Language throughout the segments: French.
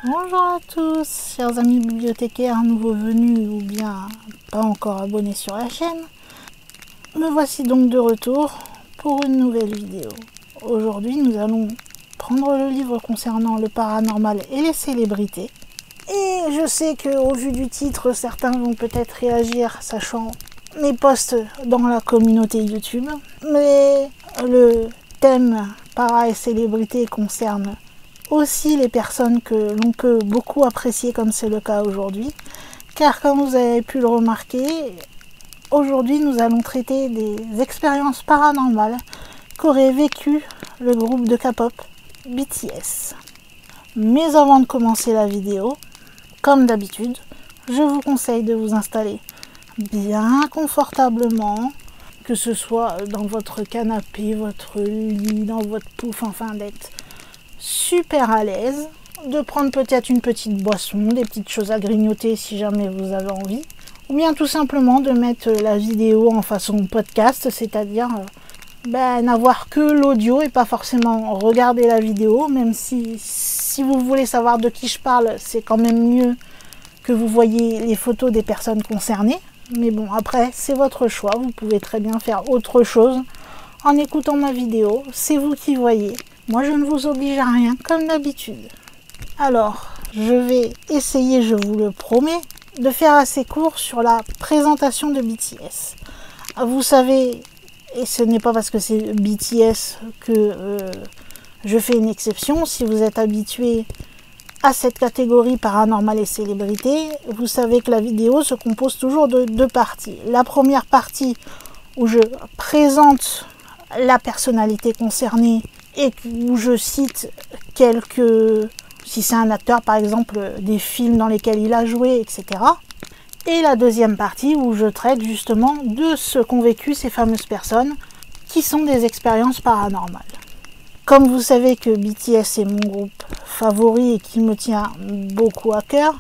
Bonjour à tous, chers amis bibliothécaires nouveaux venus ou bien pas encore abonnés sur la chaîne. Me voici donc de retour pour une nouvelle vidéo. Aujourd'hui, nous allons prendre le livre concernant le paranormal et les célébrités. Et je sais qu'au vu du titre, certains vont peut-être réagir, sachant mes posts dans la communauté YouTube. Mais le thème para et célébrité concerne aussi les personnes que l'on peut beaucoup apprécier, comme c'est le cas aujourd'hui. Car comme vous avez pu le remarquer, aujourd'hui nous allons traiter des expériences paranormales qu'aurait vécu le groupe de K-pop BTS. Mais avant de commencer la vidéo, comme d'habitude, je vous conseille de vous installer bien confortablement, que ce soit dans votre canapé, votre lit, dans votre pouf, enfin d'être super à l'aise, de prendre peut-être une petite boisson, des petites choses à grignoter si jamais vous avez envie, ou bien tout simplement de mettre la vidéo en façon podcast, c'est-à-dire n'avoir que l'audio et pas forcément regarder la vidéo, même si vous voulez savoir de qui je parle, c'est quand même mieux que vous voyez les photos des personnes concernées. Mais bon, après, c'est votre choix, vous pouvez très bien faire autre chose en écoutant ma vidéo, c'est vous qui voyez. Moi, je ne vous oblige à rien, comme d'habitude. Alors, je vais essayer, je vous le promets, de faire assez court sur la présentation de BTS. Vous savez, et ce n'est pas parce que c'est BTS que je fais une exception, si vous êtes habitué à cette catégorie paranormale et célébrité, vous savez que la vidéo se compose toujours de deux parties. La première partie où je présente la personnalité concernée et où je cite quelques, si c'est un acteur par exemple, des films dans lesquels il a joué, etc. Et la deuxième partie où je traite justement de ce qu'ont vécu ces fameuses personnes qui sont des expériences paranormales. Comme vous savez que BTS est mon groupe favori et qui me tient beaucoup à cœur,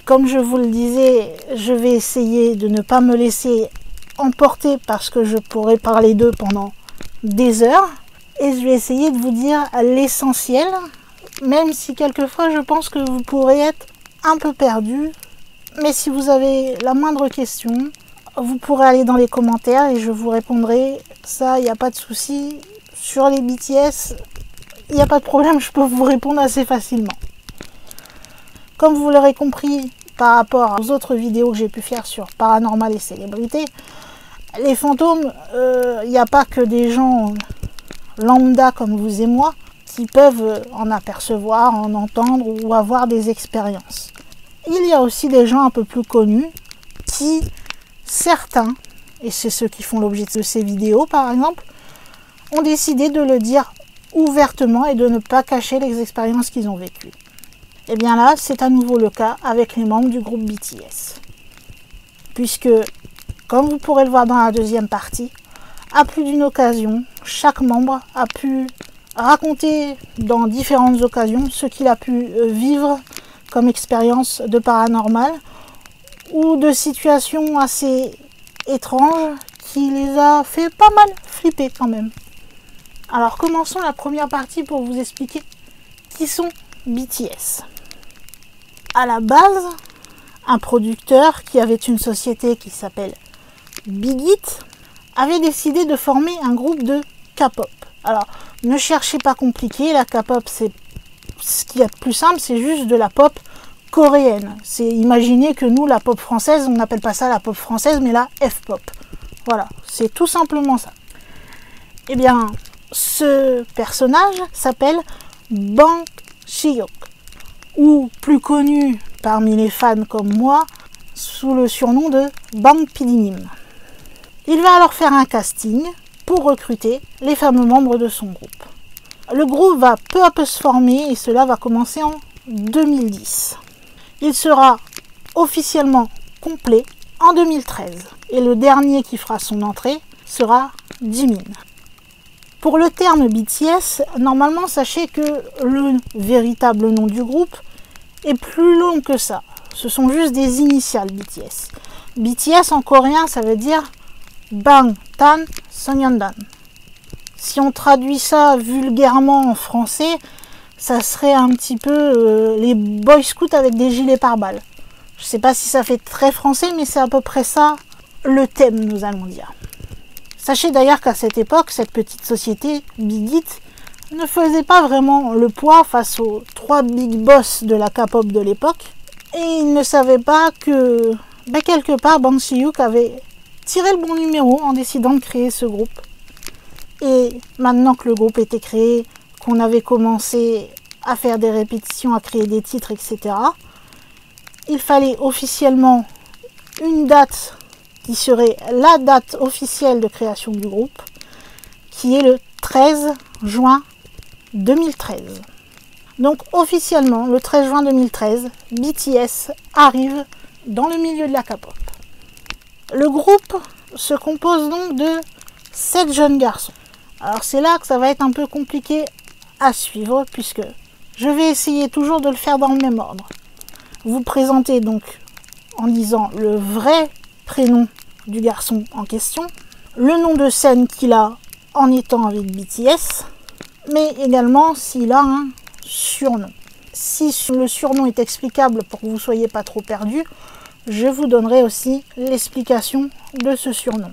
comme je vous le disais, je vais essayer de ne pas me laisser emporter parce que je pourrais parler d'eux pendant des heures. Et je vais essayer de vous dire l'essentiel, même si quelquefois je pense que vous pourrez être un peu perdu. Mais si vous avez la moindre question, vous pourrez aller dans les commentaires et je vous répondrai. Ça, il n'y a pas de souci. Sur les BTS, il n'y a pas de problème, je peux vous répondre assez facilement. Comme vous l'aurez compris par rapport aux autres vidéos que j'ai pu faire sur paranormal et célébrité, les fantômes, il n'y a pas que des gens lambda comme vous et moi qui peuvent en apercevoir, en entendre ou avoir des expériences. Il y a aussi des gens un peu plus connus qui, certains, et c'est ceux qui font l'objet de ces vidéos par exemple, ont décidé de le dire ouvertement et de ne pas cacher les expériences qu'ils ont vécues. Et bien là, c'est à nouveau le cas avec les membres du groupe BTS. Puisque, comme vous pourrez le voir dans la deuxième partie, à plus d'une occasion, chaque membre a pu raconter dans différentes occasions ce qu'il a pu vivre comme expérience de paranormal ou de situations assez étranges qui les a fait pas mal flipper quand même. Alors commençons la première partie pour vous expliquer qui sont BTS. À la base, un producteur qui avait une société qui s'appelle Big Hit avait décidé de former un groupe de K-pop. Alors, ne cherchez pas compliqué, la K-pop, c'est ce qu'il y a de plus simple, c'est juste de la pop coréenne. C'est imaginez que nous, la pop française, on n'appelle pas ça la pop française, mais la F-pop. Voilà, c'est tout simplement ça. Eh bien, ce personnage s'appelle Bang Si-hyuk, ou plus connu parmi les fans comme moi, sous le surnom de Bang Pi-dim. Il va alors faire un casting pour recruter les fameux membres de son groupe. Le groupe va peu à peu se former et cela va commencer en 2010. Il sera officiellement complet en 2013 et le dernier qui fera son entrée sera Jimin. Pour le terme BTS, normalement sachez que le véritable nom du groupe est plus long que ça. Ce sont juste des initiales BTS. BTS en coréen ça veut dire Bangtan Sonyeondan. Si on traduit ça vulgairement en français, ça serait un petit peu les Boy Scouts avec des gilets pare-balles. Je sais pas si ça fait très français, mais c'est à peu près ça le thème, nous allons dire. Sachez d'ailleurs qu'à cette époque, cette petite société, Big Hit, ne faisait pas vraiment le poids face aux 3 big boss de la K-pop de l'époque. Et ils ne savaient pas que, quelque part, Bang Si-hyuk avait tiré le bon numéro en décidant de créer ce groupe. Et maintenant que le groupe était créé, qu'on avait commencé à faire des répétitions, à créer des titres, etc., il fallait officiellement une date qui serait la date officielle de création du groupe, qui est le 13 juin 2013. Donc officiellement, le 13 juin 2013, BTS arrive dans le milieu de la K-pop. Le groupe se compose donc de 7 jeunes garçons. Alors c'est là que ça va être un peu compliqué à suivre, puisque je vais essayer toujours de le faire dans le même ordre. Vous présentez donc en disant le vrai prénom du garçon en question, le nom de scène qu'il a en étant avec BTS, mais également s'il a un surnom. Si le surnom est explicable pour que vous ne soyez pas trop perdu, je vous donnerai aussi l'explication de ce surnom.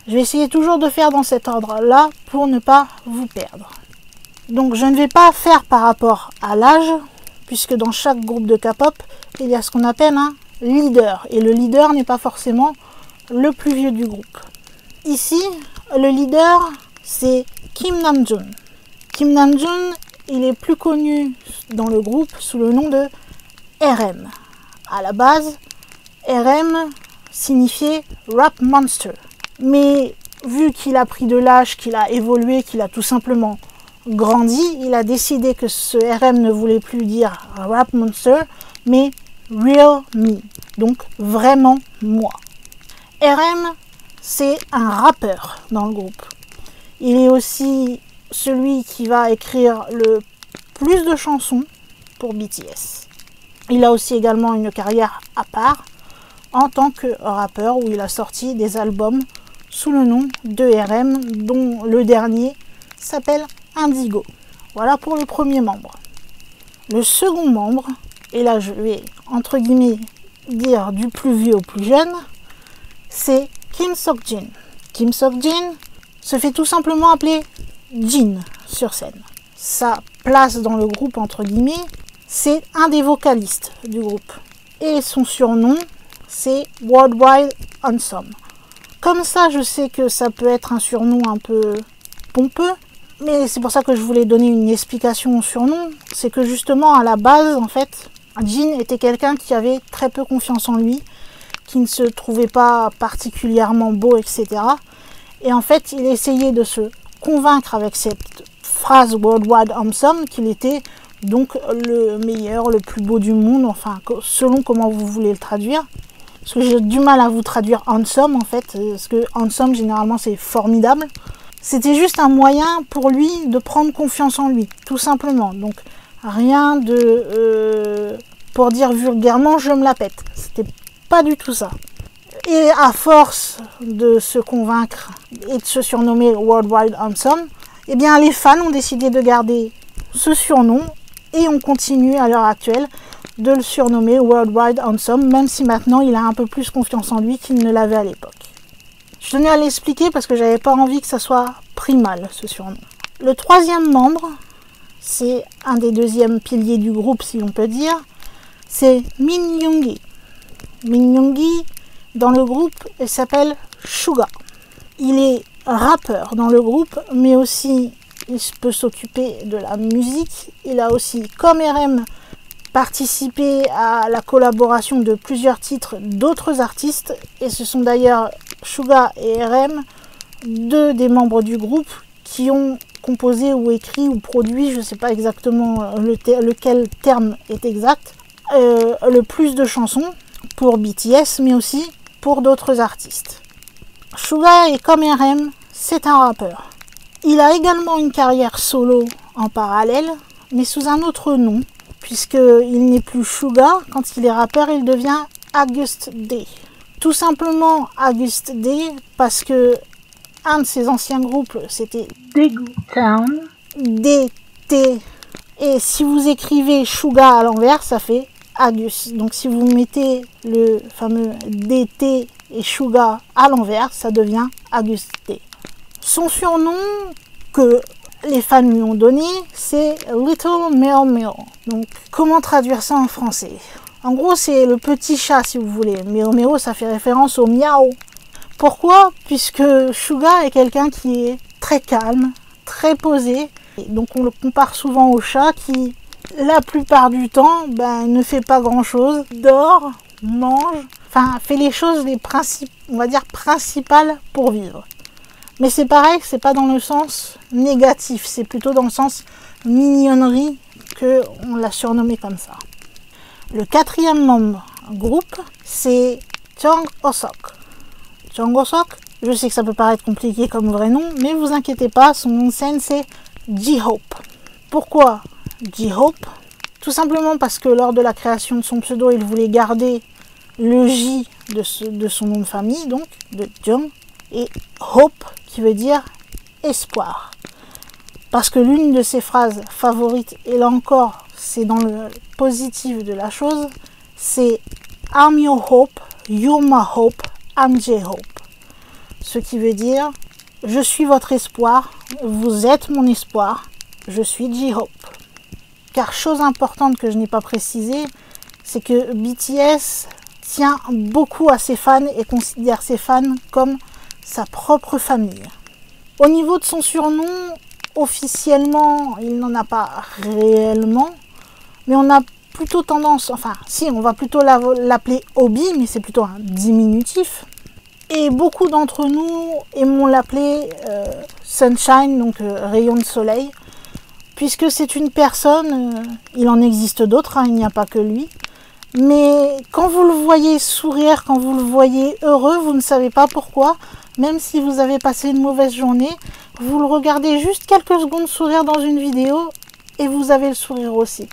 Je vais essayer toujours de faire dans cet ordre-là pour ne pas vous perdre. Donc je ne vais pas faire par rapport à l'âge, puisque dans chaque groupe de K-pop, il y a ce qu'on appelle un leader. Et le leader n'est pas forcément le plus vieux du groupe. Ici, le leader, c'est Kim Namjoon. Kim Namjoon, il est plus connu dans le groupe sous le nom de RM. À la base, RM signifiait Rap Monster. Mais vu qu'il a pris de l'âge, qu'il a évolué, qu'il a tout simplement grandi, il a décidé que ce RM ne voulait plus dire Rap Monster, mais Real Me. Donc vraiment moi. RM, c'est un rappeur dans le groupe. Il est aussi celui qui va écrire le plus de chansons pour BTS. Il a aussi également une carrière à part en tant que rappeur où il a sorti des albums sous le nom de RM, dont le dernier s'appelle Indigo. Voilà pour le premier membre. Le second membre, et là je vais entre guillemets dire du plus vieux au plus jeune, c'est Kim Seok-jin. Kim Seok-jin se fait tout simplement appeler Jin sur scène. Sa place dans le groupe, entre guillemets, c'est un des vocalistes du groupe. Et son surnom, c'est Worldwide Handsome. Comme ça, je sais que ça peut être un surnom un peu pompeux, mais c'est pour ça que je voulais donner une explication au surnom. C'est que justement, à la base, en fait, Jin était quelqu'un qui avait très peu confiance en lui, qui ne se trouvait pas particulièrement beau, etc. Et en fait, il essayait de se convaincre avec cette phrase Worldwide Handsome qu'il était donc le meilleur, le plus beau du monde, enfin, selon comment vous voulez le traduire. Parce que j'ai du mal à vous traduire handsome en fait, parce que handsome généralement c'est formidable. C'était juste un moyen pour lui de prendre confiance en lui, tout simplement. Donc rien de, pour dire vulgairement, je me la pète. C'était pas du tout ça. Et à force de se convaincre et de se surnommer Worldwide Handsome, eh bien les fans ont décidé de garder ce surnom et on continue à l'heure actuelle de le surnommer Worldwide Handsome, même si maintenant il a un peu plus confiance en lui qu'il ne l'avait à l'époque. Je tenais à l'expliquer parce que j'avais pas envie que ça soit pris mal, ce surnom. Le troisième membre, c'est un des deuxièmes piliers du groupe, si l'on peut dire, c'est Min Yoongi. Min Yoongi, dans le groupe, il s'appelle Suga. Il est rappeur dans le groupe, mais aussi il peut s'occuper de la musique. Il a aussi, comme RM, participé à la collaboration de plusieurs titres d'autres artistes. Et ce sont d'ailleurs Suga et RM, deux des membres du groupe, qui ont composé ou écrit ou produit, je ne sais pas exactement lequel terme est exact, le plus de chansons pour BTS, mais aussi pour d'autres artistes. Suga est comme RM, c'est un rappeur. Il a également une carrière solo en parallèle, mais sous un autre nom, puisqu'il n'est plus Suga. Quand il est rappeur, il devient August D. Tout simplement August D, parce que un de ses anciens groupes, c'était Daegu Town, DT Et si vous écrivez Suga à l'envers, ça fait Agus. Donc si vous mettez le fameux DT et Suga à l'envers, ça devient Auguste. Son surnom que les fans lui ont donné, c'est Little Meow Meow. Donc comment traduire ça en français? En gros, c'est le petit chat si vous voulez. Meow Meow, ça fait référence au miaou. Pourquoi? Puisque Suga est quelqu'un qui est très calme, très posé. Et donc on le compare souvent au chat qui, la plupart du temps, ne fait pas grand-chose, dort, mange, enfin fait les choses on va dire principales pour vivre. Mais c'est pareil, c'est pas dans le sens négatif, c'est plutôt dans le sens mignonnerie qu'on l'a surnommé comme ça. Le 4e membre groupe, c'est Jung Osok. Jung Osok, je sais que ça peut paraître compliqué comme vrai nom, mais vous inquiétez pas, son nom de scène c'est J-Hope. Pourquoi J-Hope? Tout simplement parce que lors de la création de son pseudo, il voulait garder le J de son nom de famille, donc de Jung, et Hope qui veut dire espoir. Parce que l'une de ses phrases favorites, et là encore c'est dans le positif de la chose, c'est I'm your hope, you're my hope, I'm J-Hope. Ce qui veut dire je suis votre espoir, vous êtes mon espoir, je suis J-Hope. Car chose importante que je n'ai pas précisé, c'est que BTS tient beaucoup à ses fans et considère ses fans comme sa propre famille. Au niveau de son surnom, officiellement, il n'en a pas réellement, mais on a plutôt tendance, enfin si, on va plutôt l'appeler Obi, mais c'est plutôt un diminutif. Et beaucoup d'entre nous aimons l'appeler Sunshine, donc rayon de soleil, puisque c'est une personne, il en existe d'autres, il n'y a pas que lui, mais quand vous le voyez sourire, quand vous le voyez heureux, vous ne savez pas pourquoi, même si vous avez passé une mauvaise journée, vous le regardez juste quelques secondes sourire dans une vidéo et vous avez le sourire aussi.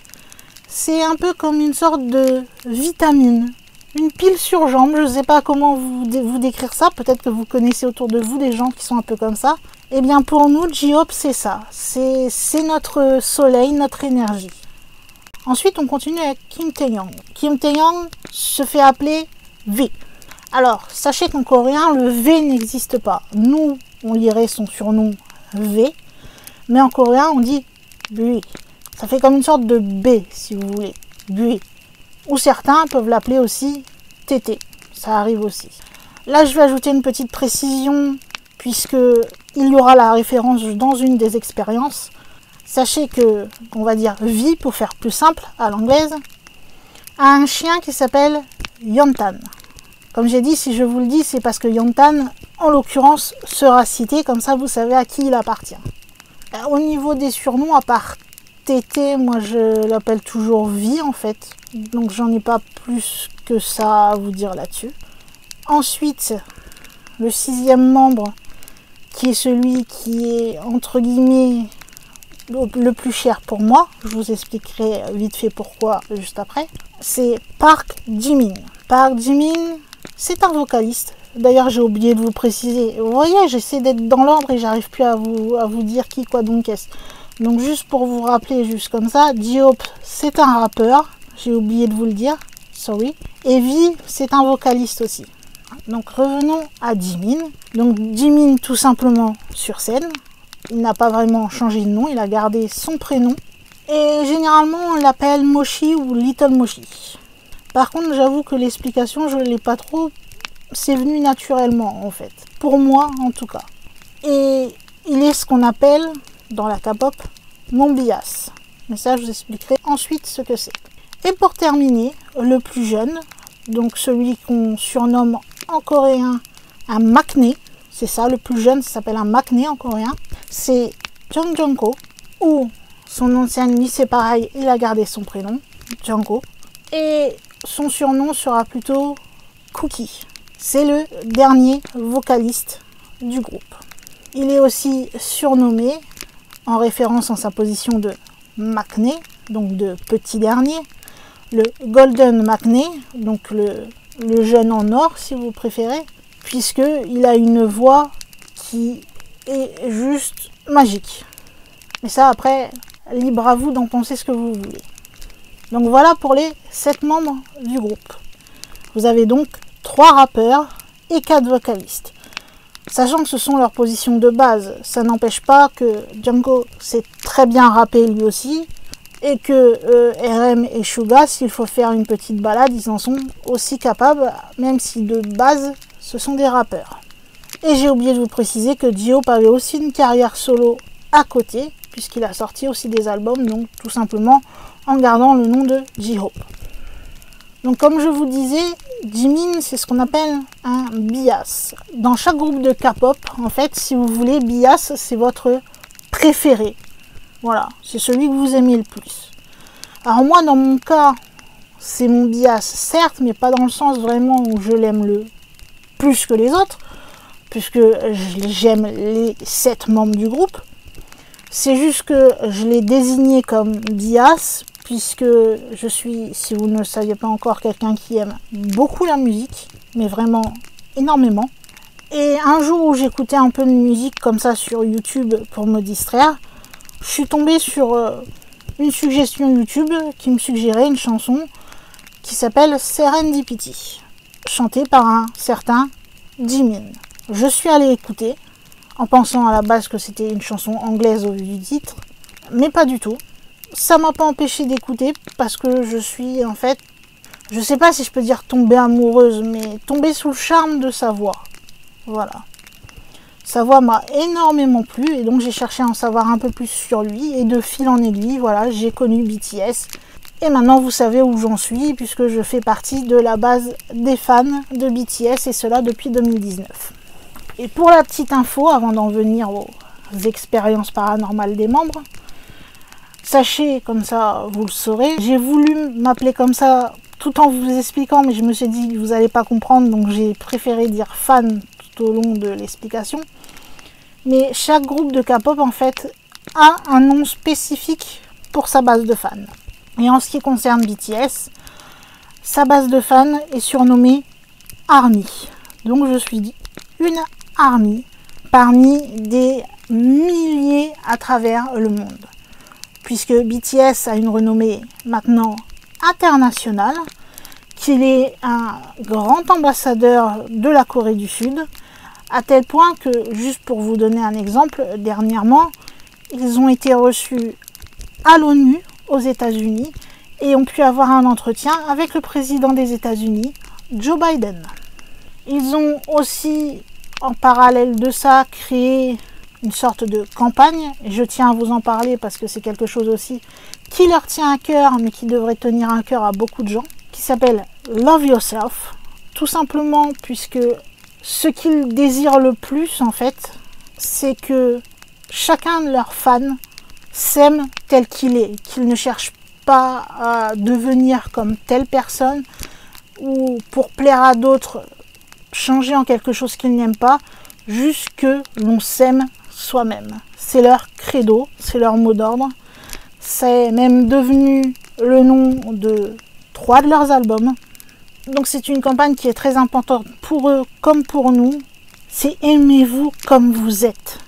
C'est un peu comme une sorte de vitamine, une pile sur jambe, je ne sais pas comment vous décrire ça, peut-être que vous connaissez autour de vous des gens qui sont un peu comme ça. Eh bien pour nous, J-Hope c'est ça, c'est notre soleil, notre énergie. Ensuite on continue avec Kim Taeyong. Kim Taeyong se fait appeler V. Alors sachez qu'en coréen le V n'existe pas. Nous on lirait son surnom V, mais en coréen on dit Bui. Ça fait comme une sorte de B si vous voulez, Bui. Ou certains peuvent l'appeler aussi Tété, ça arrive aussi. Là je vais ajouter une petite précision puisque il y aura la référence dans une des expériences. Sachez que, on va dire Vi pour faire plus simple à l'anglaise, a un chien qui s'appelle Yeontan. Comme j'ai dit, si je vous le dis, c'est parce que Yeontan, en l'occurrence, sera cité, comme ça vous savez à qui il appartient. Au niveau des surnoms, à part Tété, moi je l'appelle toujours Vi en fait, donc j'en ai pas plus que ça à vous dire là-dessus. Ensuite, le 6e membre, qui est celui qui est entre guillemets le plus cher pour moi, je vous expliquerai vite fait pourquoi juste après, c'est Park Jimin. Park Jimin, c'est un vocaliste. D'ailleurs, j'ai oublié de vous préciser. Vous voyez, j'essaie d'être dans l'ordre et j'arrive plus à vous dire qui, quoi, donc qu'est-ce. Donc juste pour vous rappeler, juste comme ça, J-Hope, c'est un rappeur. J'ai oublié de vous le dire, sorry. Et V, c'est un vocaliste aussi. Donc revenons à Jimin. Donc Jimin, tout simplement sur scène. Il n'a pas vraiment changé de nom, il a gardé son prénom. Et généralement, on l'appelle Mochi ou Little Mochi. Par contre, j'avoue que l'explication, je ne l'ai pas trop. C'est venu naturellement, en fait. Pour moi, en tout cas. Et il est ce qu'on appelle, dans la K-pop, mon bias. Mais ça, je vous expliquerai ensuite ce que c'est. Et pour terminer, le plus jeune, donc celui qu'on surnomme en coréen un maknae. C'est ça, le plus jeune, ça s'appelle un maknae en coréen. C'est Jung Jungko, ou son nom de scène, lui, c'est pareil, il a gardé son prénom, Jungko. Et son surnom sera plutôt Cookie. C'est le dernier vocaliste du groupe. Il est aussi surnommé, en référence en sa position de maknae, donc de petit dernier, le Golden maknae, donc le jeune en or si vous préférez, puisqu'il a une voix qui est juste magique. Mais ça après, libre à vous d'en penser ce que vous voulez. Donc voilà pour les 7 membres du groupe. Vous avez donc 3 rappeurs et 4 vocalistes. Sachant que ce sont leurs positions de base, ça n'empêche pas que Django sait très bien rapper lui aussi, et que RM et Suga, s'il faut faire une petite balade, ils en sont aussi capables, même si de base, ce sont des rappeurs. Et j'ai oublié de vous préciser que J-Hope avait aussi une carrière solo à côté, puisqu'il a sorti aussi des albums, donc tout simplement en gardant le nom de J-Hope. Donc comme je vous disais, Jimin, c'est ce qu'on appelle un bias. Dans chaque groupe de K-pop, en fait, si vous voulez, bias, c'est votre préféré. Voilà, c'est celui que vous aimez le plus. Alors moi, dans mon cas, c'est mon bias, certes, mais pas dans le sens vraiment où je l'aime le plus que les autres, puisque j'aime les 7 membres du groupe. C'est juste que je l'ai désigné comme bias, puisque je suis, si vous ne le saviez pas encore, quelqu'un qui aime beaucoup la musique, mais vraiment énormément. Et un jour où j'écoutais un peu de musique comme ça sur YouTube pour me distraire, je suis tombée sur une suggestion YouTube qui me suggérait une chanson qui s'appelle Serendipity, chantée par un certain Jimin. Je suis allée écouter, en pensant à la base que c'était une chanson anglaise au vu du titre, mais pas du tout. Ça m'a pas empêché d'écouter parce que je suis en fait, je sais pas si je peux dire tomber amoureuse, mais tomber sous le charme de sa voix. Voilà. Sa voix m'a énormément plu et donc j'ai cherché à en savoir un peu plus sur lui et de fil en aiguille, voilà, j'ai connu BTS. Et maintenant vous savez où j'en suis puisque je fais partie de la base des fans de BTS et cela depuis 2019. Et pour la petite info, avant d'en venir aux expériences paranormales des membres, sachez, comme ça vous le saurez, j'ai voulu m'appeler comme ça tout en vous expliquant, mais je me suis dit que vous n'allez pas comprendre, donc j'ai préféré dire fan tout au long de l'explication. Mais chaque groupe de K-pop en fait a un nom spécifique pour sa base de fans. Et en ce qui concerne BTS, sa base de fans est surnommée ARMY. Donc je suis une ARMY parmi des milliers à travers le monde. Puisque BTS a une renommée maintenant internationale, qu'il est un grand ambassadeur de la Corée du Sud, à tel point que, juste pour vous donner un exemple, dernièrement, ils ont été reçus à l'ONU aux États-Unis et ont pu avoir un entretien avec le président des États-Unis, Joe Biden. Ils ont aussi, en parallèle de ça, créé une sorte de campagne, et je tiens à vous en parler parce que c'est quelque chose aussi qui leur tient à cœur, mais qui devrait tenir à cœur à beaucoup de gens, qui s'appelle Love Yourself, tout simplement puisque ce qu'ils désirent le plus, en fait, c'est que chacun de leurs fans s'aime tel qu'il est, qu'il ne cherche pas à devenir comme telle personne, ou pour plaire à d'autres, changer en quelque chose qu'ils n'aiment pas, juste que l'on s'aime soi-même. C'est leur credo, c'est leur mot d'ordre. C'est même devenu le nom de 3 de leurs albums. Donc c'est une campagne qui est très importante pour eux comme pour nous. C'est aimez-vous comme vous êtes.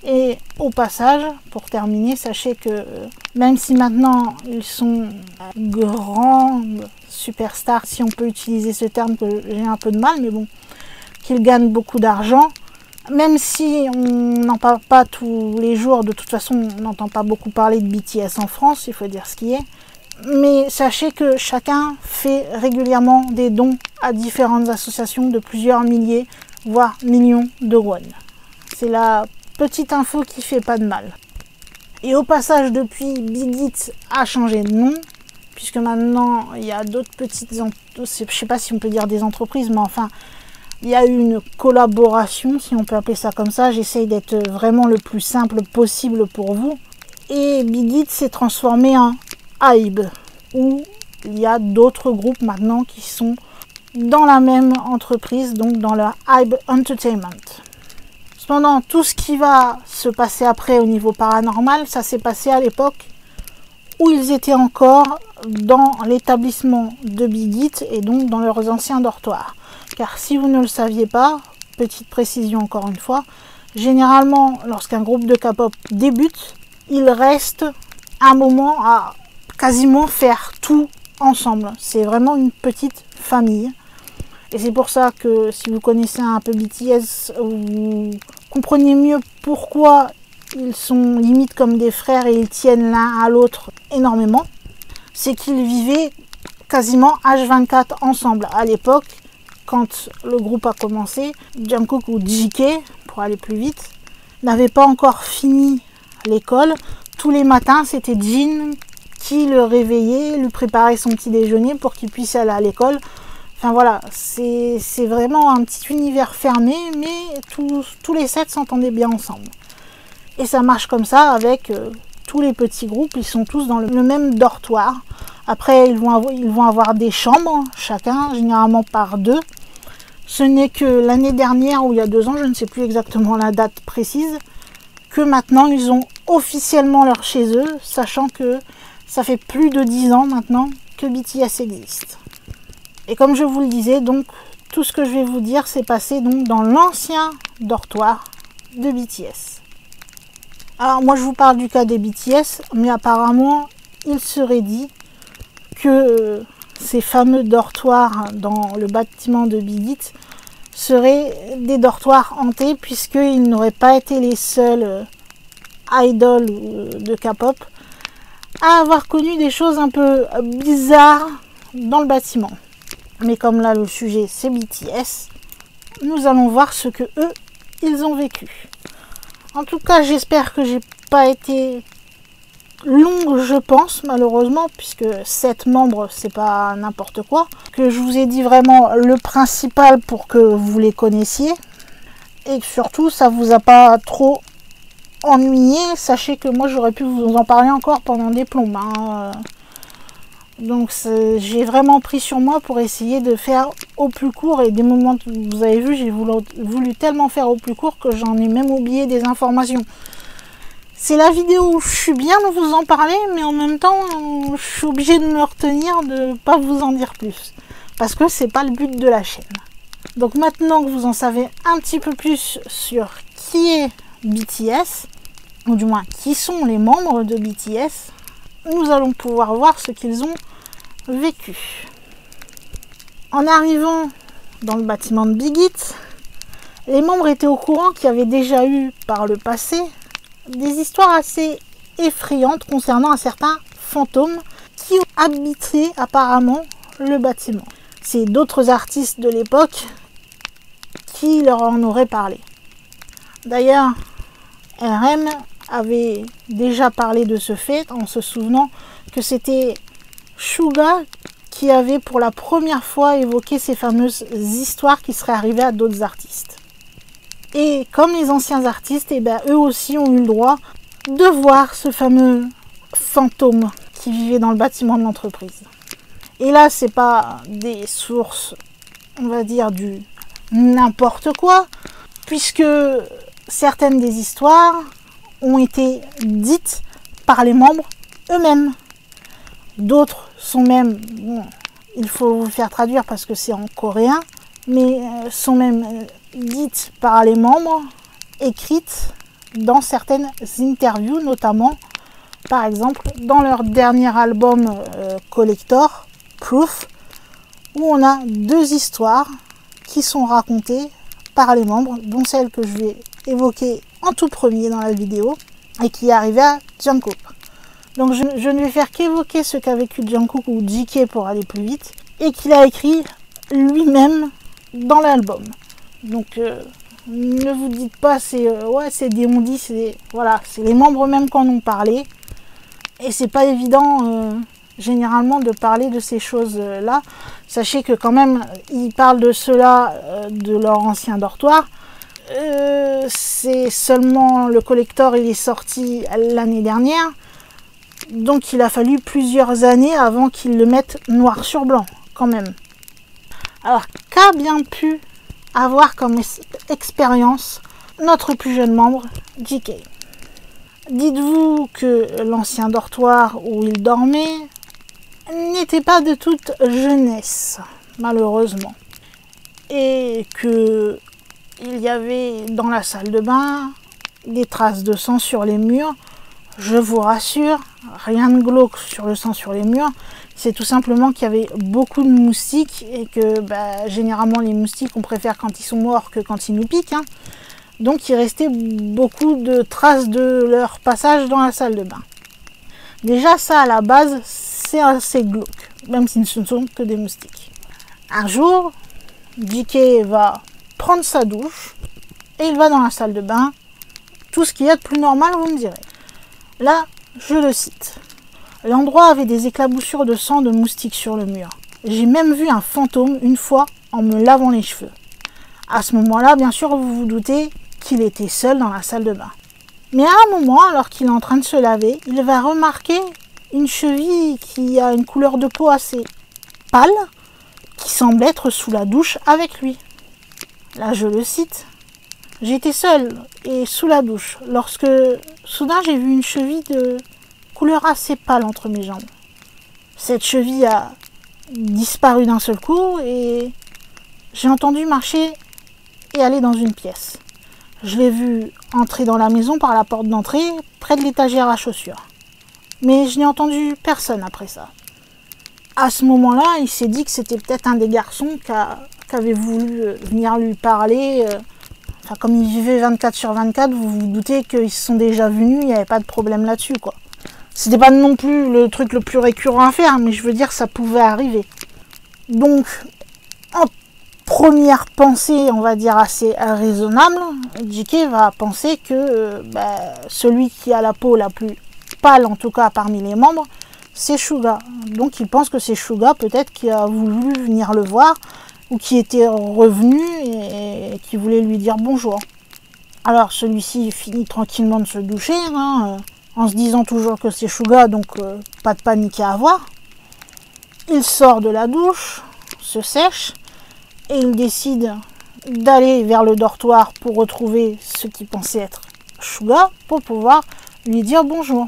Et au passage, pour terminer, sachez que même si maintenant ils sont grands superstars, si on peut utiliser ce terme que j'ai un peu de mal, mais bon, qu'ils gagnent beaucoup d'argent, même si on n'en parle pas tous les jours, de toute façon on n'entend pas beaucoup parler de BTS en France, il faut dire ce qui est. Mais sachez que chacun fait régulièrement des dons à différentes associations de plusieurs milliers, voire millions de won. C'est la petite info qui fait pas de mal. Et au passage, depuis, Big Hit a changé de nom, puisque maintenant il y a d'autres petites, je sais pas si on peut dire des entreprises, mais enfin, il y a eu une collaboration, si on peut appeler ça comme ça. J'essaye d'être vraiment le plus simple possible pour vous. Et Big Hit s'est transformé en HYBE, où il y a d'autres groupes maintenant qui sont dans la même entreprise, donc dans le HYBE Entertainment. Cependant, tout ce qui va se passer après au niveau paranormal, ça s'est passé à l'époque où ils étaient encore dans l'établissement de Big Hit et donc dans leurs anciens dortoirs. Car si vous ne le saviez pas, petite précision encore une fois, généralement lorsqu'un groupe de K-pop débute, ils restent un moment à quasiment faire tout ensemble. C'est vraiment une petite famille. Et c'est pour ça que si vous connaissez un peu BTS, vous comprenez mieux pourquoi ils sont limite comme des frères et ils tiennent l'un à l'autre énormément. C'est qu'ils vivaient quasiment H24 ensemble. À l'époque, quand le groupe a commencé, Jungkook ou JK, pour aller plus vite, n'avait pas encore fini l'école. Tous les matins, c'était Jin qui le réveillait, lui préparait son petit déjeuner pour qu'il puisse aller à l'école. Enfin voilà, c'est vraiment un petit univers fermé, mais tous les 7 s'entendaient bien ensemble. Et ça marche comme ça avec tous les petits groupes, ils sont tous dans le même dortoir. Après, ils vont avoir des chambres, chacun, généralement par 2. Ce n'est que l'année dernière, ou il y a 2 ans, je ne sais plus exactement la date précise, que maintenant ils ont officiellement leur chez eux, sachant que ça fait plus de 10 ans maintenant que BTS existe. Et comme je vous le disais, donc tout ce que je vais vous dire s'est passé donc dans l'ancien dortoir de BTS. Alors moi je vous parle du cas des BTS, mais apparemment il serait dit que ces fameux dortoirs dans le bâtiment de Big Hit seraient des dortoirs hantés, puisqu'ils n'auraient pas été les seuls idoles de K-pop à avoir connu des choses un peu bizarres dans le bâtiment. Mais comme là le sujet c'est BTS, nous allons voir ce que eux ils ont vécu. En tout cas, j'espère que j'ai pas été longue, je pense, malheureusement, puisque 7 membres, c'est pas n'importe quoi. Que je vous ai dit vraiment le principal pour que vous les connaissiez. Et que surtout, ça vous a pas trop ennuyé. Sachez que moi, j'aurais pu vous en parler encore pendant des plombes. Donc, j'ai vraiment pris sur moi pour essayer de faire au plus court. Et des moments, vous avez vu, j'ai voulu tellement faire au plus court que j'en ai même oublié des informations. C'est la vidéo où je suis bien de vous en parler, mais en même temps, je suis obligée de me retenir de ne pas vous en dire plus. Parce que c'est pas le but de la chaîne. Donc maintenant que vous en savez un petit peu plus sur qui est BTS, ou du moins qui sont les membres de BTS, nous allons pouvoir voir ce qu'ils ont vécu. En arrivant dans le bâtiment de Big Hit, les membres étaient au courant qu'il y avait déjà eu par le passé des histoires assez effrayantes concernant un certain fantôme qui habitait apparemment le bâtiment. C'est d'autres artistes de l'époque qui leur en auraient parlé. D'ailleurs, RM avait déjà parlé de ce fait en se souvenant que c'était Suga qui avait pour la première fois évoqué ces fameuses histoires qui seraient arrivées à d'autres artistes. Et comme les anciens artistes, eux aussi ont eu le droit de voir ce fameux fantôme qui vivait dans le bâtiment de l'entreprise. Et là, c'est pas des sources, on va dire, du n'importe quoi, puisque certaines des histoires ont été dites par les membres eux-mêmes. D'autres sont même, bon, il faut vous le faire traduire parce que c'est en coréen, mais sont même dites par les membres, écrites dans certaines interviews, notamment par exemple dans leur dernier album Collector, Proof, où on a 2 histoires qui sont racontées par les membres, dont celle que je vais évoquer en tout premier dans la vidéo et qui est arrivée à Jungkook. Donc je ne vais faire qu'évoquer ce qu'a vécu Jungkook ou JK pour aller plus vite et qu'il a écrit lui-même dans l'album. Donc ne vous dites pas c'est des on-dit, c'est les membres eux-mêmes qui en ont parlé. Et c'est pas évident généralement de parler de ces choses-là. Sachez que quand même, ils parlent de cela de leur ancien dortoir. C'est seulement le Collector, il est sorti l'année dernière. Donc il a fallu plusieurs années avant qu'ils le mettent noir sur blanc, quand même. Alors, qu'a bien pu avoir comme expérience notre plus jeune membre, JK? Dites-vous que l'ancien dortoir où il dormait n'était pas de toute jeunesse, malheureusement. Et que il y avait dans la salle de bain des traces de sang sur les murs, Je vous rassure, rien de glauque sur le sang sur les murs. C'est tout simplement qu'il y avait beaucoup de moustiques et que généralement les moustiques on préfère quand ils sont morts que quand ils nous piquent. Hein. Donc il restait beaucoup de traces de leur passage dans la salle de bain. Déjà ça à la base c'est assez glauque, même si ce ne sont que des moustiques. Un jour, JK va prendre sa douche et il va dans la salle de bain. Tout ce qu'il y a de plus normal, vous me direz. Là, je le cite. L'endroit avait des éclaboussures de sang de moustiques sur le mur. J'ai même vu un fantôme une fois en me lavant les cheveux. À ce moment-là, bien sûr, vous vous doutez qu'il était seul dans la salle de bain. Mais à un moment, alors qu'il est en train de se laver, il va remarquer une cheville qui a une couleur de peau assez pâle, qui semble être sous la douche avec lui. Là, je le cite. J'étais seule et sous la douche lorsque soudain j'ai vu une cheville de couleur assez pâle entre mes jambes. Cette cheville a disparu d'un seul coup et j'ai entendu marcher et aller dans une pièce. Je l'ai vu entrer dans la maison par la porte d'entrée près de l'étagère à chaussures. Mais je n'ai entendu personne après ça. À ce moment-là, il s'est dit que c'était peut-être un des garçons qui avait voulu venir lui parler. Enfin, comme ils vivaient 24 sur 24, vous vous doutez qu'ils se sont déjà venus, il n'y avait pas de problème là-dessus, quoi. C'était pas non plus le truc le plus récurrent à faire, mais je veux dire, ça pouvait arriver. Donc, en première pensée, on va dire assez raisonnable, JK va penser que celui qui a la peau la plus pâle, en tout cas parmi les membres, c'est Shuga. Donc il pense que c'est Shuga peut-être qui a voulu venir le voir, ou qui était revenu et qui voulait lui dire bonjour. Alors celui-ci finit tranquillement de se doucher, en se disant toujours que c'est Shuga, donc pas de panique à avoir. Il sort de la douche, se sèche, et il décide d'aller vers le dortoir pour retrouver ce qu'il pensait être Shuga, pour pouvoir lui dire bonjour.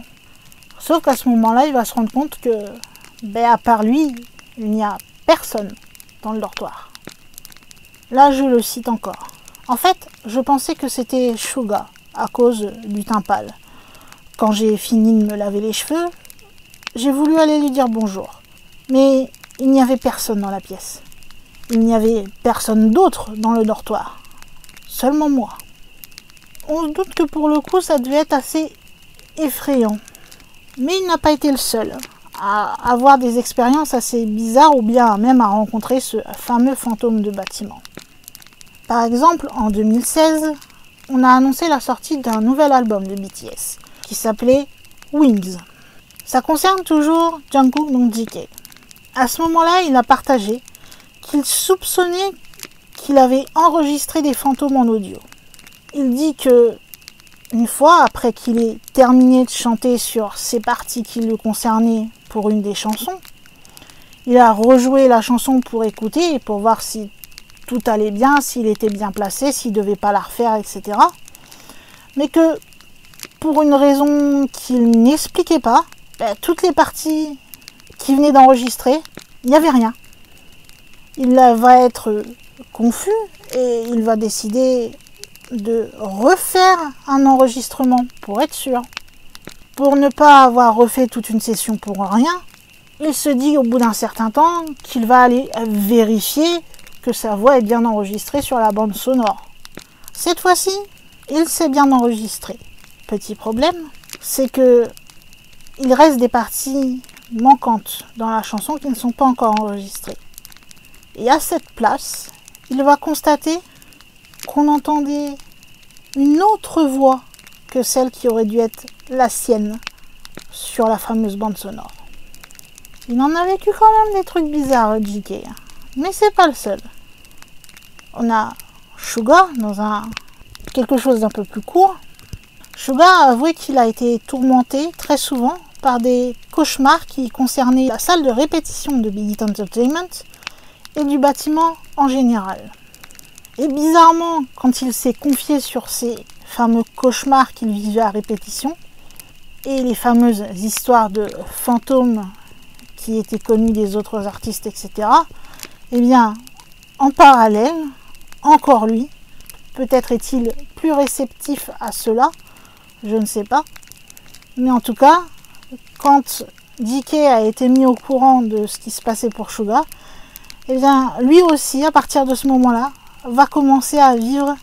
Sauf qu'à ce moment-là, il va se rendre compte que, à part lui, il n'y a personne dans le dortoir. Là, je le cite encore. En fait, je pensais que c'était Shuga, à cause du teint pâle. Quand j'ai fini de me laver les cheveux, j'ai voulu aller lui dire bonjour. Mais il n'y avait personne dans la pièce. Il n'y avait personne d'autre dans le dortoir. Seulement moi. On se doute que pour le coup, ça devait être assez effrayant. Mais il n'a pas été le seul à avoir des expériences assez bizarres ou bien même à rencontrer ce fameux fantôme de bâtiment. Par exemple, en 2016, on a annoncé la sortie d'un nouvel album de BTS qui s'appelait Wings. Ça concerne toujours Jungkook, donc JK. À ce moment-là, il a partagé qu'il soupçonnait qu'il avait enregistré des fantômes en audio. Il dit que une fois, après qu'il ait terminé de chanter sur ces parties qui le concernaient pour une des chansons, il a rejoué la chanson pour écouter et pour voir si tout allait bien, s'il était bien placé, s'il ne devait pas la refaire, etc. Mais que, pour une raison qu'il n'expliquait pas, toutes les parties qu'il venait d'enregistrer, il n'y avait rien. Il va être confus et il va décider de refaire un enregistrement pour être sûr. Pour ne pas avoir refait toute une session pour rien, il se dit au bout d'un certain temps qu'il va aller vérifier que sa voix est bien enregistrée sur la bande sonore. Cette fois-ci, il s'est bien enregistré. Petit problème, c'est que il reste des parties manquantes dans la chanson qui ne sont pas encore enregistrées. Et à cette place, il va constater qu'on entendait une autre voix que celle qui aurait dû être la sienne sur la fameuse bande sonore. Il en a vécu quand même des trucs bizarres, JK. Mais c'est pas le seul. On a Shuga dans quelque chose d'un peu plus court. Shuga a avoué qu'il a été tourmenté très souvent par des cauchemars qui concernaient la salle de répétition de Big Hit Entertainment et du bâtiment en général. Et bizarrement, quand il s'est confié sur ces fameux cauchemars qu'il vivait à répétition et les fameuses histoires de fantômes qui étaient connues des autres artistes, etc., eh bien, en parallèle, encore lui, peut-être est-il plus réceptif à cela, je ne sais pas, Mais en tout cas, quand DK a été mis au courant de ce qui se passait pour Suga, eh bien, lui aussi, à partir de ce moment-là, va commencer à vivre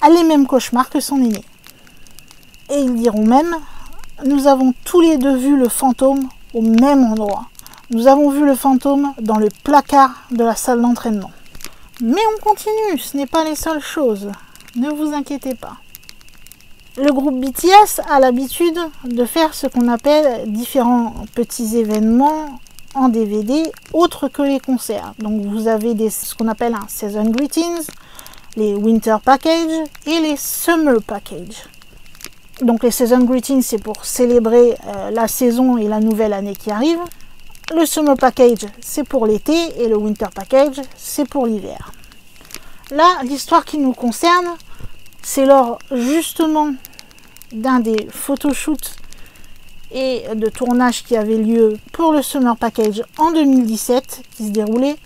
les mêmes cauchemars que son aîné. Et ils diront même, nous avons tous les deux vu le fantôme au même endroit. Nous avons vu le fantôme dans le placard de la salle d'entraînement. Mais on continue, ce n'est pas les seules choses. Ne vous inquiétez pas. Le groupe BTS a l'habitude de faire ce qu'on appelle différents petits événements en DVD autres que les concerts. Donc vous avez ce qu'on appelle un Season Greetings, les Winter Package et les Summer Package. Donc les Season Greetings, c'est pour célébrer la saison et la nouvelle année qui arrive. Le Summer Package, c'est pour l'été et le Winter Package, c'est pour l'hiver. Là, l'histoire qui nous concerne, c'est lors justement d'un des photoshoots et de tournage qui avait lieu pour le Summer Package en 2017, qui se déroulait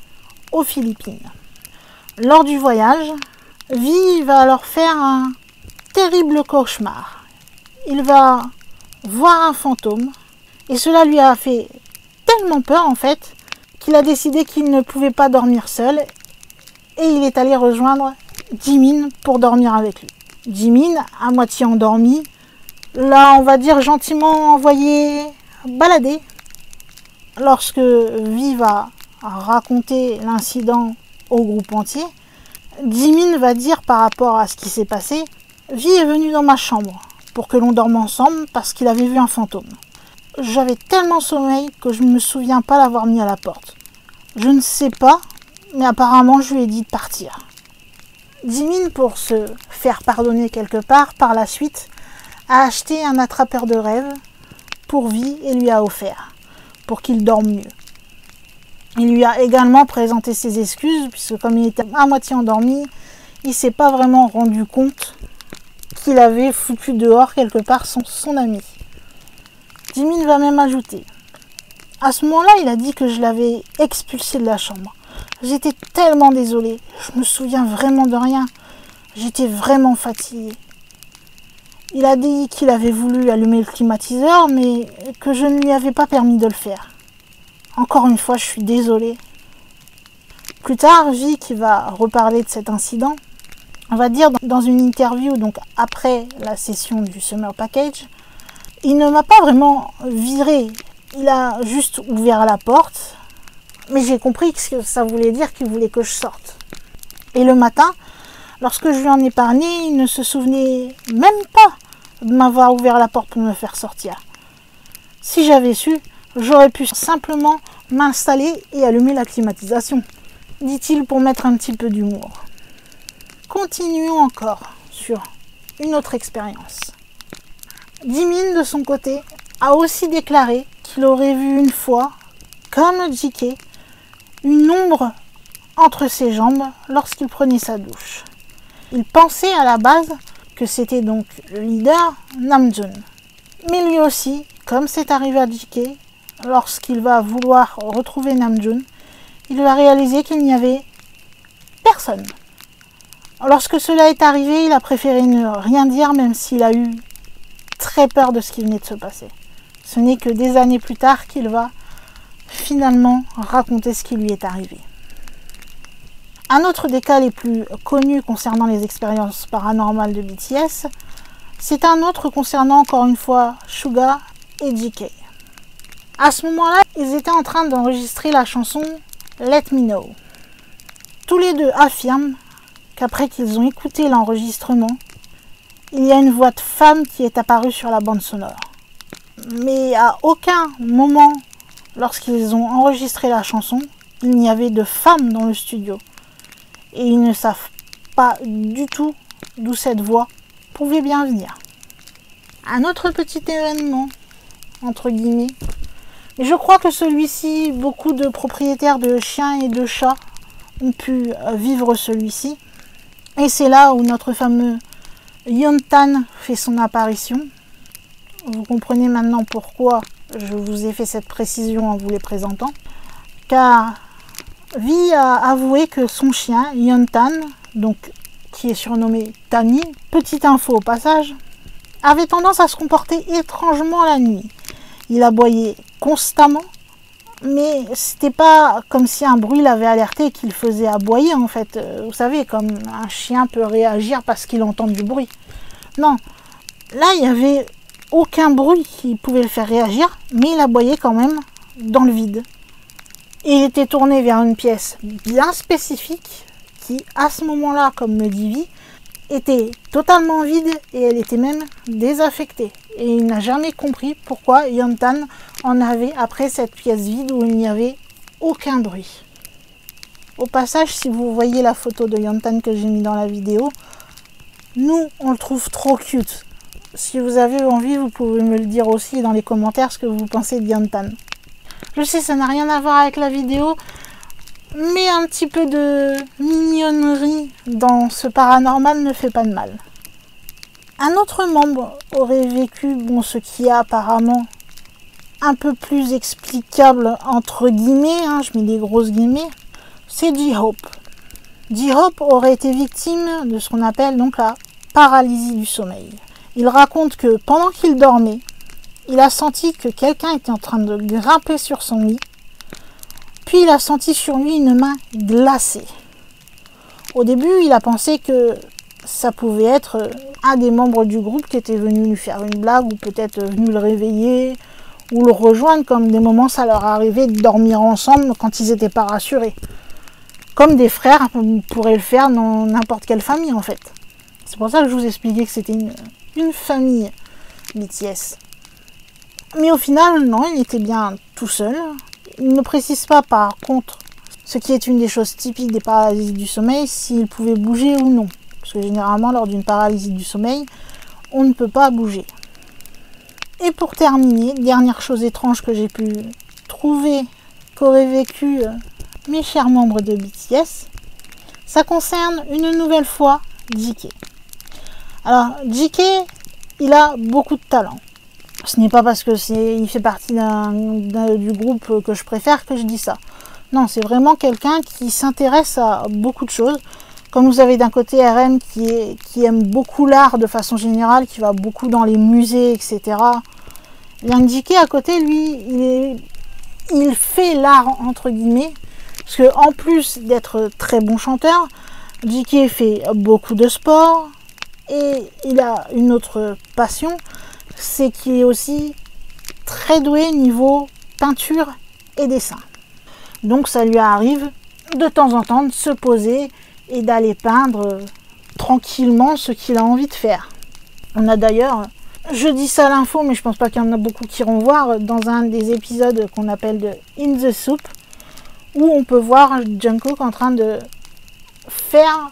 aux Philippines. Lors du voyage, V va alors faire un terrible cauchemar. Il va voir un fantôme et cela lui a fait tellement peur en fait qu'il a décidé qu'il ne pouvait pas dormir seul et il est allé rejoindre Jimin pour dormir avec lui. Jimin, à moitié endormi, l'a, on va dire, gentiment envoyé balader. Lorsque V va raconter l'incident au groupe entier, Jimin va dire par rapport à ce qui s'est passé, V est venu dans ma chambre pour que l'on dorme ensemble parce qu'il avait vu un fantôme. J'avais tellement sommeil que je ne me souviens pas l'avoir mis à la porte. Je ne sais pas, mais apparemment je lui ai dit de partir. Jimin, pour se faire pardonner quelque part, par la suite, a acheté un attrapeur de rêve pour V et lui a offert, pour qu'il dorme mieux. Il lui a également présenté ses excuses, puisque comme il était à moitié endormi, il ne s'est pas vraiment rendu compte qu'il avait foutu dehors quelque part son ami. Jimin va même ajouter. À ce moment-là, il a dit que je l'avais expulsé de la chambre. J'étais tellement désolée, je me souviens vraiment de rien. J'étais vraiment fatiguée. Il a dit qu'il avait voulu allumer le climatiseur, mais que je ne lui avais pas permis de le faire. Encore une fois, je suis désolée. Plus tard, V, qui va reparler de cet incident, va dire dans une interview, donc après la session du Summer Package, il ne m'a pas vraiment viré. Il a juste ouvert la porte, mais j'ai compris que ça voulait dire qu'il voulait que je sorte. Et le matin, lorsque je lui en ai parlé, il ne se souvenait même pas de m'avoir ouvert la porte pour me faire sortir. Si j'avais su, j'aurais pu simplement m'installer et allumer la climatisation, dit-il pour mettre un petit peu d'humour. Continuons encore sur une autre expérience. Jimin, de son côté, a aussi déclaré qu'il aurait vu une fois, comme JK, une ombre entre ses jambes lorsqu'il prenait sa douche. Il pensait à la base que c'était donc le leader Namjoon. Mais lui aussi, comme c'est arrivé à JK, lorsqu'il va vouloir retrouver Namjoon, il va réaliser qu'il n'y avait personne. Lorsque cela est arrivé, il a préféré ne rien dire, même s'il a eu très peur de ce qui venait de se passer. Ce n'est que des années plus tard qu'il va finalement raconter ce qui lui est arrivé. Un autre des cas les plus connus concernant les expériences paranormales de BTS, c'est un autre concernant encore une fois Suga et JK. À ce moment-là, ils étaient en train d'enregistrer la chanson Let Me Know. Tous les deux affirment qu'après qu'ils ont écouté l'enregistrement, il y a une voix de femme qui est apparue sur la bande sonore. Mais à aucun moment, lorsqu'ils ont enregistré la chanson, il n'y avait de femme dans le studio. Et ils ne savent pas du tout d'où cette voix pouvait bien venir. Un autre petit événement, entre guillemets, et je crois que celui-ci, beaucoup de propriétaires de chiens et de chats ont pu vivre celui-ci. Et c'est là où notre fameux Yeontan fait son apparition. Vous comprenez maintenant pourquoi je vous ai fait cette précision en vous les présentant. Car V a avoué que son chien, Yeontan, donc qui est surnommé Tani, petite info au passage, avait tendance à se comporter étrangement la nuit. Il aboyait constamment, mais c'était pas comme si un bruit l'avait alerté et qu'il faisait aboyer en fait. Vous savez, comme un chien peut réagir parce qu'il entend du bruit. Non, là il n'y avait aucun bruit qui pouvait le faire réagir, mais il aboyait quand même dans le vide. Et il était tourné vers une pièce bien spécifique qui, à ce moment-là, comme me dit Vi, était totalement vide et elle était même désaffectée. Et il n'a jamais compris pourquoi Yontan en avait après cette pièce vide où il n'y avait aucun bruit. Au passage, si vous voyez la photo de Yontan que j'ai mis dans la vidéo, nous, on le trouve trop cute. Si vous avez envie, vous pouvez me le dire aussi dans les commentaires ce que vous pensez de Yontan. Je sais, ça n'a rien à voir avec la vidéo, mais un petit peu de mignonnerie dans ce paranormal ne fait pas de mal. Un autre membre aurait vécu, bon, ce qui est apparemment un peu plus explicable entre guillemets, hein, je mets des grosses guillemets, c'est J-Hope. J-Hope aurait été victime de ce qu'on appelle donc la paralysie du sommeil. Il raconte que pendant qu'il dormait, il a senti que quelqu'un était en train de grimper sur son lit. Puis il a senti sur lui une main glacée. Au début, il a pensé que ça pouvait être un des membres du groupe qui était venu lui faire une blague ou peut-être venu le réveiller ou le rejoindre, comme des moments ça leur arrivait de dormir ensemble quand ils n'étaient pas rassurés. Comme des frères pourraient le faire dans n'importe quelle famille en fait. C'est pour ça que je vous expliquais que c'était une famille BTS. Mais au final, non, il était bien tout seul. Il ne précise pas par contre, ce qui est une des choses typiques des paralysies du sommeil, s'il pouvait bouger ou non. Parce que généralement, lors d'une paralysie du sommeil, on ne peut pas bouger. Et pour terminer, dernière chose étrange que j'ai pu trouver qu'auraient vécu mes chers membres de BTS, ça concerne une nouvelle fois JK. Alors, JK, il a beaucoup de talent. Ce n'est pas parce que il fait partie du groupe que je préfère que je dis ça. Non, c'est vraiment quelqu'un qui s'intéresse à beaucoup de choses. Comme vous avez d'un côté RM qui aime beaucoup l'art de façon générale, qui va beaucoup dans les musées, etc. Yang JK à côté, lui, il fait l'art entre guillemets. Parce que en plus d'être très bon chanteur, JK fait beaucoup de sport. Et il a une autre passion, c'est qu'il est aussi très doué niveau peinture et dessin. Donc ça lui arrive de temps en temps de se poser et d'aller peindre tranquillement ce qu'il a envie de faire. On a d'ailleurs, je dis ça à l'info, mais je pense pas qu'il y en a beaucoup qui iront voir, dans un des épisodes qu'on appelle de In the Soup, où on peut voir Jungkook en train de faire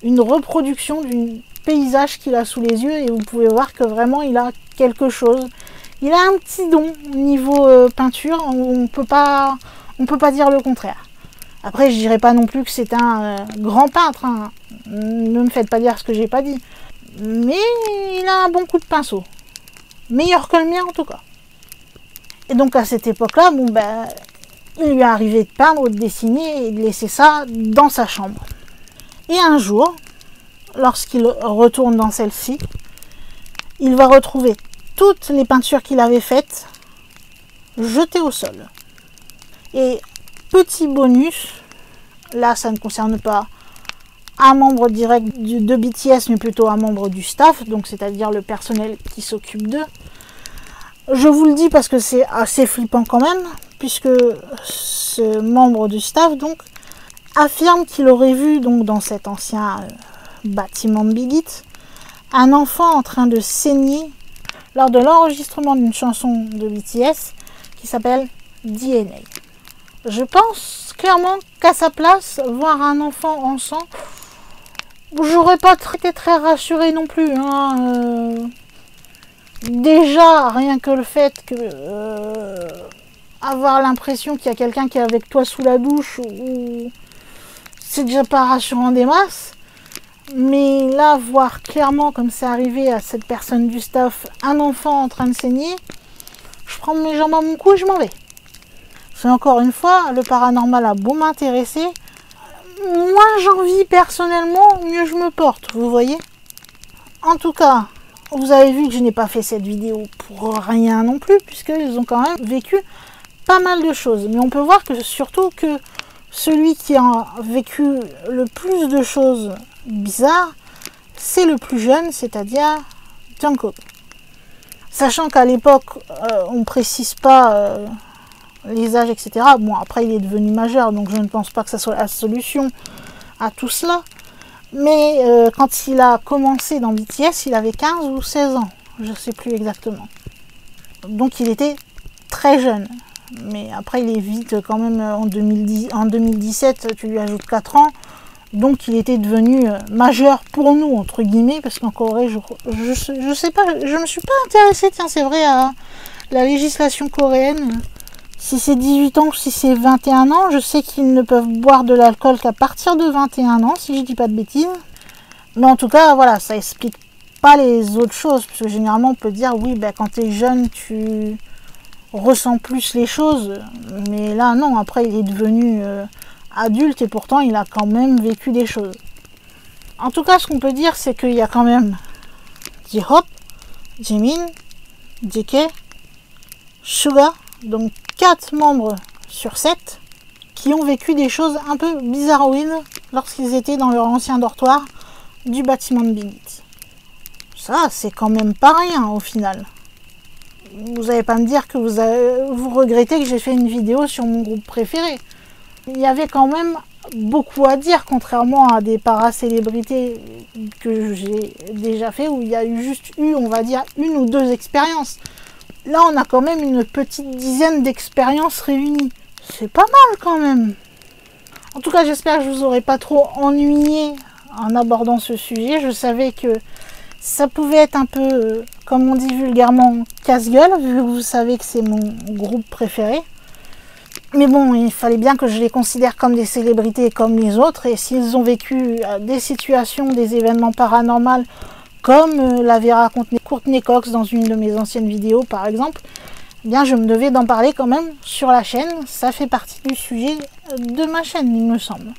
une reproduction d'une paysage qu'il a sous les yeux et vous pouvez voir que vraiment il a quelque chose. Il a un petit don niveau peinture, on peut pas dire le contraire. Après je dirais pas non plus que c'est un grand peintre, hein. Ne me faites pas dire ce que j'ai pas dit. Mais il a un bon coup de pinceau. Meilleur que le mien en tout cas. Et donc à cette époque-là, bon ben, il lui est arrivé de peindre, de dessiner et de laisser ça dans sa chambre. Et un jour, lorsqu'il retourne dans celle-ci, il va retrouver toutes les peintures qu'il avait faites jetées au sol. Et petit bonus, là ça ne concerne pas un membre direct de BTS, mais plutôt un membre du staff, donc c'est-à-dire le personnel qui s'occupe d'eux. Je vous le dis parce que c'est assez flippant quand même, puisque ce membre du staff donc affirme qu'il aurait vu donc dans cet ancien bâtiment de Big Hit un enfant en train de saigner lors de l'enregistrement d'une chanson de BTS qui s'appelle DNA. Je pense clairement qu'à sa place, voir un enfant en sang, j'aurais pas été très rassurée non plus. Hein. Déjà, rien que le fait que avoir l'impression qu'il y a quelqu'un qui est avec toi sous la douche, c'est déjà pas rassurant des masses. Mais là, voir clairement, comme c'est arrivé à cette personne du staff, un enfant en train de saigner, je prends mes jambes à mon cou et je m'en vais. C'est encore une fois, le paranormal a beau m'intéresser, moins j'en vis personnellement, mieux je me porte, vous voyez. En tout cas, Vous avez vu que je n'ai pas fait cette vidéo pour rien non plus, puisqu'ils ont quand même vécu pas mal de choses. Mais on peut voir que surtout que celui qui a vécu le plus de choses bizarres, c'est le plus jeune, c'est-à-dire Jungkook. Sachant qu'à l'époque, on ne précise pas les âges, etc. Bon, après, il est devenu majeur, donc je ne pense pas que ça soit la solution à tout cela. Mais quand il a commencé dans BTS, il avait 15 ou 16 ans, je ne sais plus exactement. Donc il était très jeune. Mais après, il est vite quand même en 2017, tu lui ajoutes 4 ans. Donc il était devenu majeur pour nous, entre guillemets, parce qu'en Corée, je sais pas, je me suis pas intéressée, tiens, c'est vrai, à la législation coréenne. Si c'est 18 ans ou si c'est 21 ans, je sais qu'ils ne peuvent boire de l'alcool qu'à partir de 21 ans, si je dis pas de bêtises. Mais en tout cas, voilà, ça explique pas les autres choses, parce que généralement on peut dire, oui, ben, quand tu es jeune, tu ressens plus les choses. Mais là, non, après il est devenu adulte et pourtant il a quand même vécu des choses. En tout cas, ce qu'on peut dire, c'est qu'il y a quand même J-Hope, Jimin, JK, Suga, donc 4 membres sur 7 qui ont vécu des choses un peu bizarroïdes lorsqu'ils étaient dans leur ancien dortoir du bâtiment de Big Hit. Ça, c'est quand même pas rien au final. Vous n'allez pas me dire que vous regrettez que j'ai fait une vidéo sur mon groupe préféré. Il y avait quand même beaucoup à dire, contrairement à des paracélébrités que j'ai déjà fait, où il y a juste eu, on va dire, 1 ou 2 expériences. Là, on a quand même une petite dizaine d'expériences réunies. C'est pas mal quand même. En tout cas, j'espère que je vous aurai pas trop ennuyé en abordant ce sujet. Je savais que ça pouvait être un peu, comme on dit vulgairement, casse-gueule, vu que vous savez que c'est mon groupe préféré. Mais bon, il fallait bien que je les considère comme des célébrités comme les autres. Et s'ils ont vécu des situations, des événements paranormaux, comme l'avait raconté Courtney Cox dans une de mes anciennes vidéos par exemple, eh bien je me devais d'en parler quand même sur la chaîne. Ça fait partie du sujet de ma chaîne, il me semble.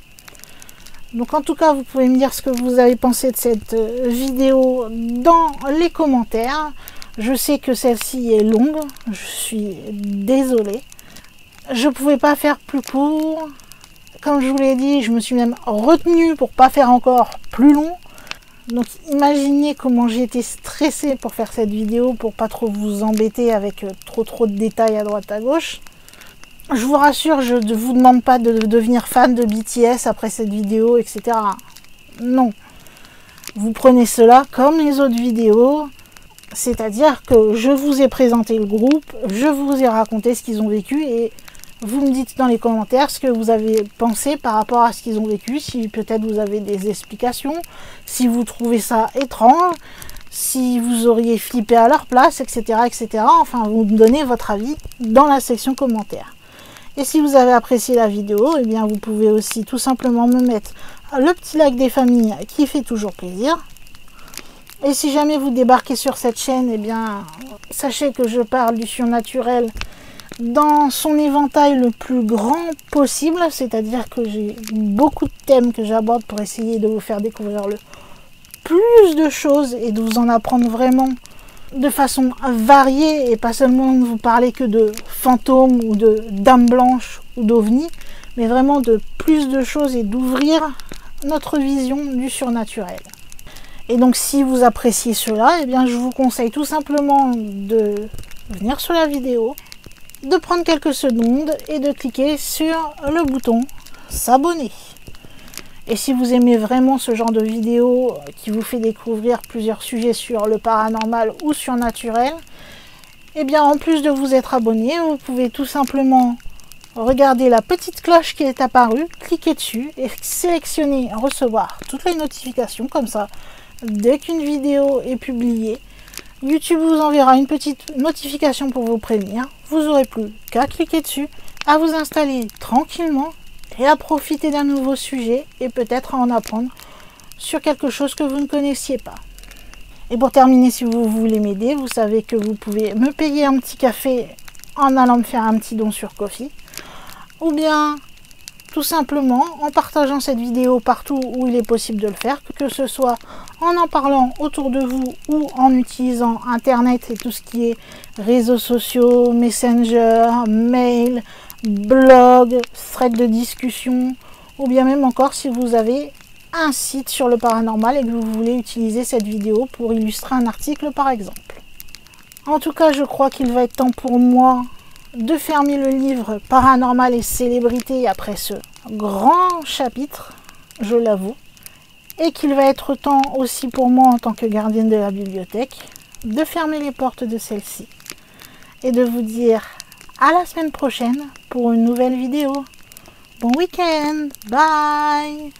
Donc en tout cas, vous pouvez me dire ce que vous avez pensé de cette vidéo dans les commentaires. Je sais que celle-ci est longue, je suis désolée. Je ne pouvais pas faire plus court. Comme je vous l'ai dit, je me suis même retenue pour pas faire encore plus long. Donc imaginez comment j'ai été stressée pour faire cette vidéo, pour pas trop vous embêter avec trop de détails à droite à gauche. Je vous rassure, je ne vous demande pas de devenir fan de BTS après cette vidéo, etc. Non. Vous prenez cela comme les autres vidéos, c'est-à-dire que je vous ai présenté le groupe, je vous ai raconté ce qu'ils ont vécu et vous me dites dans les commentaires ce que vous avez pensé par rapport à ce qu'ils ont vécu, si peut-être vous avez des explications, si vous trouvez ça étrange, si vous auriez flippé à leur place, etc. etc. Enfin, vous me donnez votre avis dans la section commentaires. Et si vous avez apprécié la vidéo, eh bien vous pouvez aussi tout simplement me mettre le petit like des familles qui fait toujours plaisir. Et si jamais vous débarquez sur cette chaîne, eh bien sachez que je parle du surnaturel dans son éventail le plus grand possible, c'est-à-dire que j'ai beaucoup de thèmes que j'aborde pour essayer de vous faire découvrir le plus de choses et de vous en apprendre vraiment de façon variée et pas seulement de vous parler que de fantômes ou de dames blanches ou d'ovnis, mais vraiment de plus de choses et d'ouvrir notre vision du surnaturel. Et donc si vous appréciez cela, eh bien je vous conseille tout simplement de venir sur la vidéo, de prendre quelques secondes et de cliquer sur le bouton s'abonner. Et si vous aimez vraiment ce genre de vidéo qui vous fait découvrir plusieurs sujets sur le paranormal ou surnaturel, eh bien en plus de vous être abonné, vous pouvez tout simplement regarder la petite cloche qui est apparue, cliquer dessus et sélectionner recevoir toutes les notifications, comme ça dès qu'une vidéo est publiée, YouTube vous enverra une petite notification pour vous prévenir. Vous n'aurez plus qu'à cliquer dessus, à vous installer tranquillement et à profiter d'un nouveau sujet et peut-être à en apprendre sur quelque chose que vous ne connaissiez pas. Et pour terminer, si vous voulez m'aider, vous savez que vous pouvez me payer un petit café en allant me faire un petit don sur Ko-fi, ou bien tout simplement en partageant cette vidéo partout où il est possible de le faire, que ce soit en parlant autour de vous ou en utilisant Internet et tout ce qui est réseaux sociaux, Messenger, mail, blog, thread de discussion, ou bien même encore si vous avez un site sur le paranormal et que vous voulez utiliser cette vidéo pour illustrer un article par exemple. En tout cas, je crois qu'il va être temps pour moi de fermer le livre Paranormal et célébrité après ce grand chapitre, je l'avoue, et qu'il va être temps aussi pour moi en tant que gardienne de la bibliothèque de fermer les portes de celle-ci et de vous dire à la semaine prochaine pour une nouvelle vidéo. Bon week-end, bye!